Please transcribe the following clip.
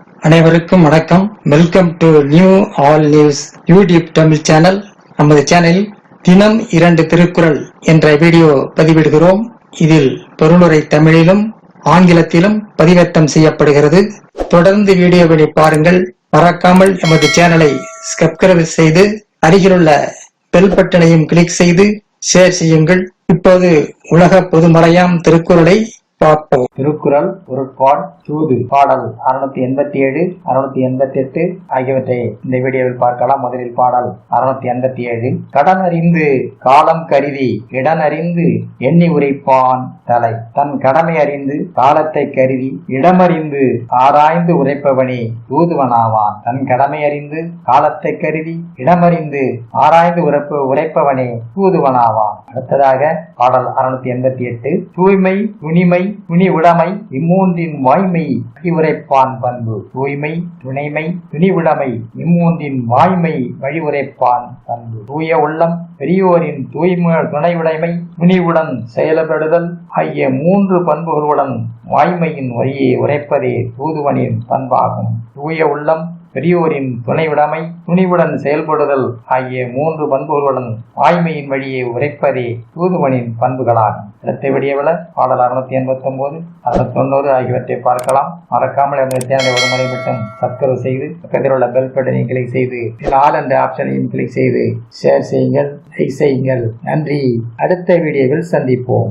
அனைவருக்கும் வணக்கம். Welcome to new all news YouTube Tamil channel. நமது சேனலில் தினம் 2 திருக்குறள் என்ற வீடியோ பதிவிடுகிறோம். இதில் பொருளுரை தமிழிலும் ஆங்கிலத்திலும் பதிவேற்றம் செய்யப்படுகிறது. தொடர்ந்து வீடியோவினை பாருங்கள். மறக்காமல் எமது சேனலை சப்ஸ்கிரைப் செய்து அருகிலுள்ள பெல் பட்டனையும் கிளிக் செய்து ஷேர் செய்யுங்கள். இப்போது உலக பொதுமறையாம் திருக்குறளை பார்ப்போம். திருக்குறள் பொருட்பால் தூது பாடல் 687 688 ஆகியவற்றை இந்த வீடியோவில் பார்க்கலாம். முதலில் பாடல் 687. கடன் அறிந்து காலம் கருதி இடன் அறிந்து எண்ணி உரைப்பான் தலை. தன் கடமை அறிந்து காலத்தை கருதி இடமறிந்து ஆராய்ந்து உரைப்பவனே தூதுவனாவான். தன் கடமை அறிந்து காலத்தை கருதி இடமறிந்து ஆராய்ந்து உரைப்பவனே தூதுவனாவான். அடுத்ததாக பாடல் 688. தூய்மை துணிமை துணிவுடைமை இம்மூன்றின் வாய்மை வழிவுரைப்பான் பண்பு. தூய்மை துணைமை துணிவுடைமை இம்மூன்றின் வாய்மை வழிவுரைப்பான் பண்பு. தூய உள்ளம் பெரியோரின் துணைவுடைமை துணிவுடன் செயல்படுதல் ஆகிய 3 பண்புகளுடன் வாய்மையின் வழியை உரைப்பதே தூதுவனின் பண்பாகும். தூய உள்ளம் பெரியோரின் துணைவுடைமை துணிவுடன் செயல்படுதல் ஆகிய 3 பண்புகளுடன் வாய்மையின் வழியை உரைப்பதே தூதுவனின் பண்புகளாகும். அடுத்த வீடியோவில் பாடல் 689 690 ஆகியவற்றை பார்க்கலாம். மறக்காமல் எமது சேனலை ஒரு முறை மட்டும் சப்ஸ்கிரைப் செய்து பக்கத்தில் உள்ள பெல் பட்டனை கிளிக் செய்து ஆல் என்ற ஆப்ஷனையும் கிளிக் செய்து ஷேர் செய்யுங்கள், லைக் செய்யுங்கள். நன்றி. அடுத்த வீடியோவில் சந்திப்போம்.